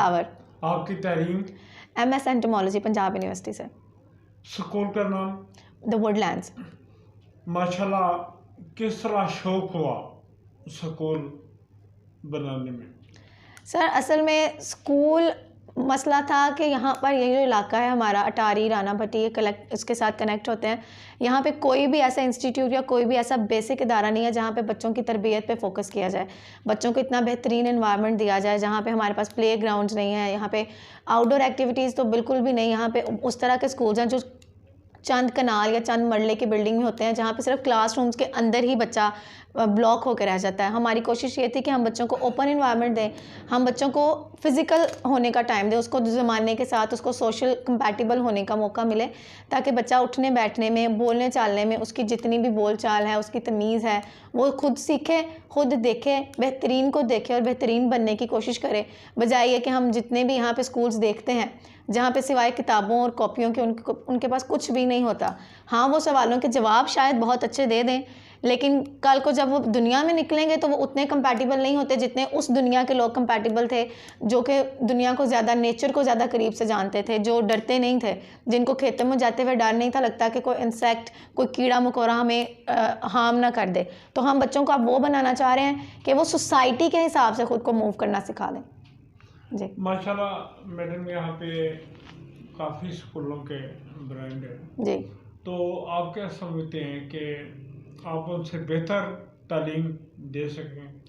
पेशावर। आपकी Tahreem? MS entomology Punjab university से। School का नाम? The Woodlands. माशाल्लाह, किस तरह शौक हुआ स्कूल बनाने में? सर असल में स्कूल मसला था कि यहाँ पर ये जो इलाका है हमारा अटारी राना भट्टी ये इसके साथ कनेक्ट होते हैं। यहाँ पे कोई भी ऐसा इंस्टीट्यूट या कोई भी ऐसा बेसिक इदारा नहीं है जहाँ पे बच्चों की तरबियत पे फोकस किया जाए, बच्चों को इतना बेहतरीन एनवायरनमेंट दिया जाए, जहाँ पे हमारे पास प्ले ग्राउंड्स नहीं है, यहाँ पे आउटडोर एक्टिविटीज़ तो बिल्कुल भी नहीं। यहाँ पे उस तरह के स्कूल्स हैं जो चंद कनाल या चंद मरले की बिल्डिंग में होते हैं, जहाँ पे सिर्फ क्लासरूम्स के अंदर ही बच्चा ब्लॉक होकर रह जाता है। हमारी कोशिश ये थी कि हम बच्चों को ओपन इन्वायरमेंट दें, हम बच्चों को फिज़िकल होने का टाइम दें, उसको ज़माने के साथ उसको सोशल कंपैटिबल होने का मौका मिले, ताकि बच्चा उठने बैठने में, बोलने चालने में उसकी जितनी भी बोल चाल है, उसकी तमीज़ है, वो खुद सीखे, खुद देखे, बेहतरीन को देखे और बेहतरीन बनने की कोशिश करे। बजाय ये कि हम जितने भी यहाँ पे स्कूल्स देखते हैं जहाँ पे सिवाय किताबों और कॉपियों के उनके पास कुछ भी नहीं होता। हाँ, वो सवालों के जवाब शायद बहुत अच्छे दे दें, लेकिन कल को जब वो दुनिया में निकलेंगे तो वो उतने कंपैटिबल नहीं होते जितने उस दुनिया के लोग कंपैटिबल थे, जो कि दुनिया को ज़्यादा, नेचर को ज़्यादा करीब से जानते थे, जो डरते नहीं थे, जिनको खेतों में जाते हुए डर नहीं था लगता कि कोई इंसेक्ट, कोई कीड़ा मकोड़ा हमें हार्म ना कर दे। तो हम बच्चों को अब वो बनाना चाह रहे हैं कि वो सोसाइटी के हिसाब से ख़ुद को मूव करना सिखा दें। जी माशाल्लाह मैडम, यहाँ पे काफ़ी स्कूलों के ब्रांड हैं जी। तो आप क्या समझते हैं कि आप उनसे बेहतर तालीम दे सकें?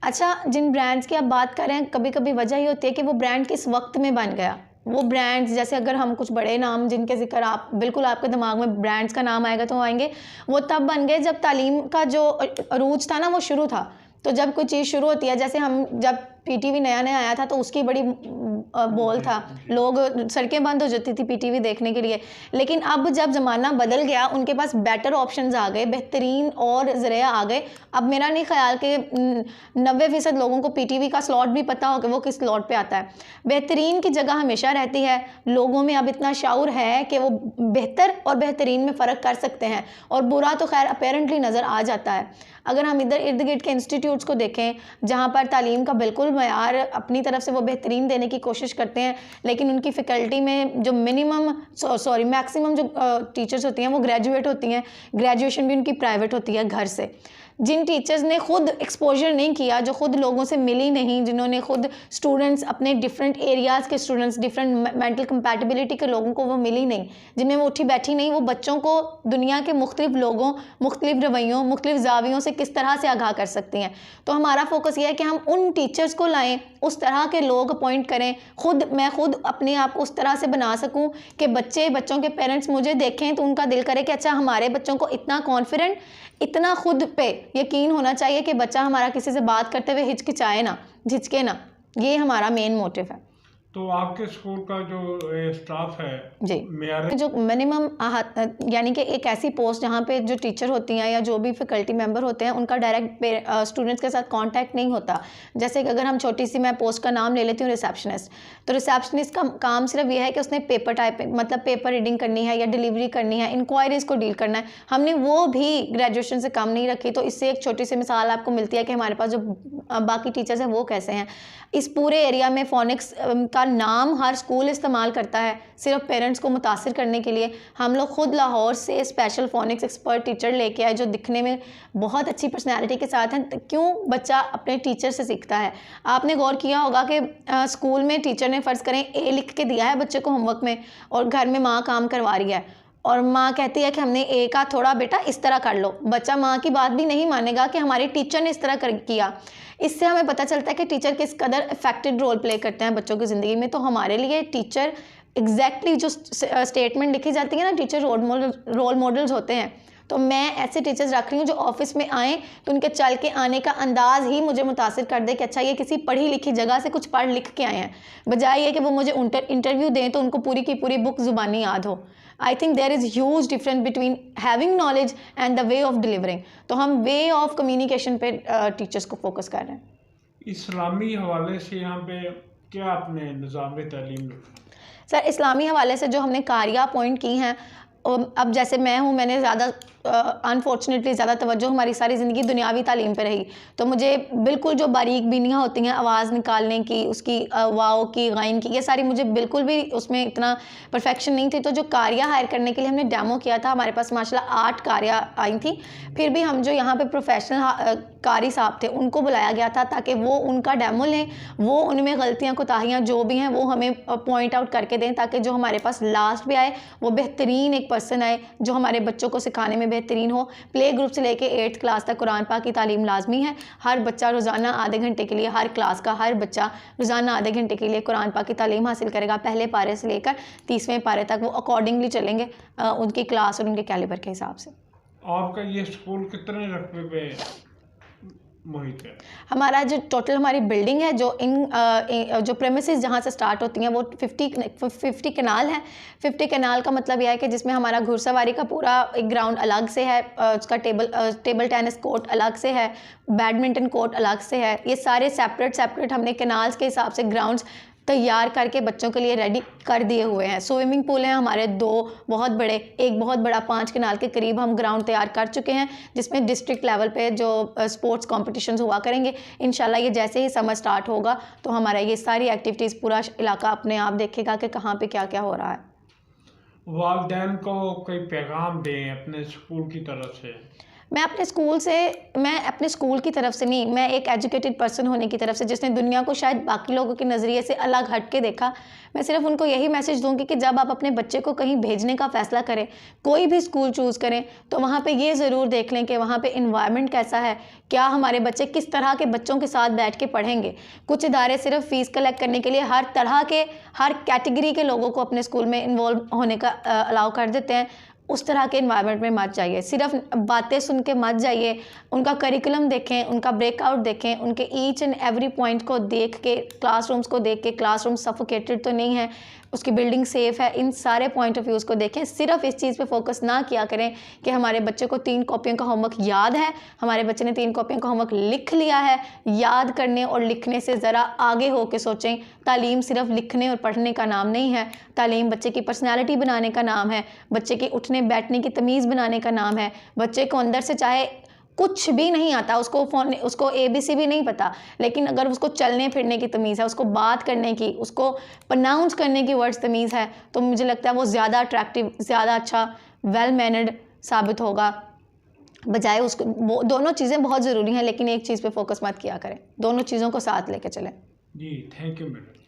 अच्छा, जिन ब्रांड्स की आप बात कर रहे हैं, कभी कभी वजह ये होती है कि वो ब्रांड किस वक्त में बन गया। वो ब्रांड्स जैसे अगर हम कुछ बड़े नाम जिनके जिक्र आप बिल्कुल आपके दिमाग में ब्रांड्स का नाम आएगा तो आएंगे, वो तब बन गए जब तालीम का जो अरूज था ना वो शुरू था। तो जब कोई चीज़ शुरू होती है, जैसे हम जब PTV नया नया आया था तो उसकी बड़ी बोल था, लोग सड़कें बंद हो जाती थी PTV देखने के लिए। लेकिन अब जब ज़माना बदल गया, उनके पास बेटर ऑप्शंस आ गए, बेहतरीन और ज़रिया आ गए। अब मेरा नहीं ख्याल कि 90% लोगों को PTV का स्लॉट भी पता हो कि वो किस स्लॉट पे आता है। बेहतरीन की जगह हमेशा रहती है। लोगों में अब इतना शाऊर है कि वो बेहतर और बेहतरीन में फ़र्क कर सकते हैं, और बुरा तो खैर अपेरेंटली नज़र आ जाता है। अगर हम इधर इर्द गिर्द के इंस्टीट्यूट्स को देखें जहाँ पर तालीम का बिल्कुल मयार अपनी तरफ से वो बेहतरीन देने की कोशिश करते हैं, लेकिन उनकी फ़ैकल्टी में जो मैक्सिमम जो टीचर्स होती हैं वो ग्रेजुएट होती हैं, ग्रेजुएशन भी उनकी प्राइवेट होती है घर से। जिन टीचर्स ने खुद एक्सपोजर नहीं किया, जो खुद लोगों से मिली नहीं, जिन्होंने खुद स्टूडेंट्स अपने डिफरेंट एरियाज़ के स्टूडेंट्स, डिफरेंट मेंटल कंपैटिबिलिटी के लोगों को वो मिली नहीं, जिन्हें वो उठी बैठी नहीं, वो बच्चों को दुनिया के मुख्तलिफ लोगों, मुख्तलिफ रवैयों, मुख्तलिफ ज़ावियों से किस तरह से आगाह कर सकती हैं। तो हमारा फोकस ये है कि हम उन टीचर्स को लाएँ, उस तरह के लोग अपॉइंट करें। मैं खुद अपने आप को उस तरह से बना सकूँ कि बच्चों के पेरेंट्स मुझे देखें तो उनका दिल करे कि अच्छा, हमारे बच्चों को इतना कॉन्फिडेंट, इतना खुद पे यकीन होना चाहिए कि बच्चा हमारा किसी से बात करते हुए हिचकिचाए ना, झिझके ना। ये हमारा मेन मोटिव है। तो आपके स्कूल का जो स्टाफ है जी, जो मिनिमम यानी कि एक ऐसी पोस्ट जहाँ पे जो टीचर होती हैं या जो भी फैकल्टी मेंबर होते हैं उनका डायरेक्ट स्टूडेंट्स के साथ कांटेक्ट नहीं होता। जैसे कि अगर हम छोटी सी, मैं पोस्ट का नाम ले लेती हूँ रिसेप्शनिस्ट, तो रिसेप्शनिस्ट का काम सिर्फ ये है कि उसने पेपर टाइपिंग, मतलब पेपर रीडिंग करनी है या डिलीवरी करनी है, इंक्वायरीज़ को डील करना है। हमने वो भी ग्रेजुएशन से कम नहीं रखी। तो इससे एक छोटी सी मिसाल आपको मिलती है कि हमारे पास जो बाकी टीचर्स हैं वो कैसे हैं। इस पूरे एरिया में फोनिक्स का नाम हर स्कूल इस्तेमाल करता है सिर्फ पेरेंट्स को मुतासिर करने के लिए। हम लोग खुद लाहौर से स्पेशल फोनिक्स एक्सपर्ट टीचर लेके आए जो दिखने में बहुत अच्छी पर्सनैलिटी के साथ हैं। क्यों? बच्चा अपने टीचर से सीखता है। आपने गौर किया होगा कि स्कूल में टीचर ने फ़र्ज़ करें A लिख के दिया है बच्चे को होमवर्क में, और घर में माँ काम करवा रही है, और माँ कहती है कि हमने A का थोड़ा बेटा इस तरह कर लो। बच्चा माँ की बात भी नहीं मानेगा कि हमारे टीचर ने इस तरह किया। इससे हमें पता चलता है कि टीचर किस कदर इफेक्टिव रोल प्ले करते हैं बच्चों की ज़िंदगी में। तो हमारे लिए टीचर एग्जैक्टली जो स्टेटमेंट लिखी जाती है ना, टीचर रोल मॉडल्स होते हैं। तो मैं ऐसे टीचर्स रख रही हूँ जो ऑफिस में आएँ तो उनके चल के आने का अंदाज़ ही मुझे मुतासिर कर दे कि अच्छा, ये किसी पढ़ी लिखी जगह से कुछ पढ़ लिख के आए हैं, बजाय ये कि वो मुझे इंटरव्यू दें तो उनको पूरी की पूरी बुक ज़ुबानी याद हो। I think there is huge difference between having knowledge and the way of delivering. तो हम वे ऑफ कम्युनिकेशन पे टीचर्स को फोकस कर रहे हैं। इस्लामी हवाले से यहाँ पे क्या आपने निज़ाम तालीम? सर, इस्लामी हवाले से जो हमने कारिया अपॉइंट की हैं, अब जैसे मैं हूँ, मैंने ज़्यादा अनफॉर्चुनेटली ज़्यादा तवज्जो हमारी सारी ज़िंदगी दुनियावी तालीम पे रही। तो मुझे बिल्कुल जो बारीक बीनियाँ होती हैं आवाज़ निकालने की, उसकी वाव की, गाइन की, ये सारी मुझे बिल्कुल भी उसमें इतना परफेक्शन नहीं थी। तो जो कारिया हायर करने के लिए हमने डेमो किया था, हमारे पास माशाल्लाह 8 कारिया आई थी। फिर भी हम जो यहाँ पे प्रोफेशनल कारी साहब थे उनको बुलाया गया था ताकि वो उनका डेमो लें, वो उनमें गलतियाँ कोताहियाँ जो भी हैं वो हमें पॉइंट आउट करके दें, ताकि जो हमारे पास लास्ट पे आए वो बेहतरीन एक पर्सन आए जो हमारे बच्चों को सिखाने में बेहतरीन हो। प्ले ग्रुप से लेके 8th क्लास तक कुरान पाक की तालीम लाजमी है। हर बच्चा रोज़ाना आधे घंटे के लिए, हर क्लास का हर बच्चा रोज़ाना आधे घंटे के लिए कुरान पाक की तालीम हासिल करेगा। पहले पारे से लेकर 30वें पारे तक वो अकॉर्डिंगली चलेंगे उनकी क्लास और उनके कैलिबर के हिसाब से। आपका ये स्कूल कितने रकबे पे मुहित है? हमारा जो टोटल हमारी बिल्डिंग है, जो प्रेमिसेस जहाँ से स्टार्ट होती हैं वो 50 कनाल है। 50 कनाल का मतलब यह है कि जिसमें हमारा घुड़सवारी का पूरा एक ग्राउंड अलग से है, उसका टेबल टेनिस कोर्ट अलग से है, बैडमिंटन कोर्ट अलग से है। ये सारे सेपरेट हमने कनाल्स के हिसाब से ग्राउंड्स तैयार करके बच्चों के लिए रेडी कर दिए हुए हैं। स्विमिंग पूल हैं हमारे 2 बहुत बड़े, एक बहुत बड़ा 5 कनाल के करीब हम ग्राउंड तैयार कर चुके हैं, जिसमें डिस्ट्रिक्ट लेवल पे जो स्पोर्ट्स कॉम्पिटिशन्स हुआ करेंगे। इंशाल्लाह ये जैसे ही समर स्टार्ट होगा तो हमारा ये सारी एक्टिविटीज़ पूरा इलाका अपने आप देखेगा कि कहाँ पे क्या क्या हो रहा है। वालिदैन को कोई पैगाम दें अपने स्कूल की तरफ से? मैं अपने स्कूल की तरफ से नहीं, मैं एक एजुकेटेड पर्सन होने की तरफ से, जिसने दुनिया को शायद बाकी लोगों के नज़रिए से अलग हट के देखा, मैं सिर्फ उनको यही मैसेज दूंगी कि जब आप अपने बच्चे को कहीं भेजने का फ़ैसला करें, कोई भी स्कूल चूज़ करें, तो वहाँ पे ये ज़रूर देख लें कि वहाँ पे इन्वायरमेंट कैसा है, क्या हमारे बच्चे किस तरह के बच्चों के साथ बैठ के पढ़ेंगे। कुछ इदारे सिर्फ फ़ीस कलेक्ट करने के लिए हर तरह के, हर कैटेगरी के लोगों को अपने स्कूल में इन्वॉल्व होने का अलाउ कर देते हैं। उस तरह के इन्वायरमेंट में मत जाइए, सिर्फ बातें सुन के मत जाइए। उनका करिकुलम देखें, उनका ब्रेकआउट देखें, उनके ईच एंड एवरी पॉइंट को देख के, क्लासरूम्स को देख के, क्लासरूम सफोकेटेड तो नहीं है, उसकी बिल्डिंग सेफ़ है, इन सारे पॉइंट ऑफ व्यूज़ को देखें। सिर्फ इस चीज़ पे फोकस ना किया करें कि हमारे बच्चे को 3 कॉपियों का होमवर्क याद है, हमारे बच्चे ने 3 कॉपियों का होमवर्क लिख लिया है। याद करने और लिखने से ज़रा आगे हो के सोचें। तालीम सिर्फ लिखने और पढ़ने का नाम नहीं है, तालीम बच्चे की पर्सनैलिटी बनाने का नाम है, बच्चे की उठने बैठने की तमीज़ बनाने का नाम है। बच्चे को अंदर से चाहे कुछ भी नहीं आता, उसको ABC भी नहीं पता, लेकिन अगर उसको चलने फिरने की तमीज़ है, उसको बात करने की, उसको प्रोनाउंस करने की वर्ड्स तमीज़ है, तो मुझे लगता है वो ज़्यादा अट्रैक्टिव, ज़्यादा अच्छा, वेल मैनर्ड साबित होगा। बजाय उसको, वो दोनों चीज़ें बहुत ज़रूरी हैं, लेकिन एक चीज़ पे फोकस मत किया करें, दोनों चीज़ों को साथ लेके चलें। जी, थैंक यू मैडम।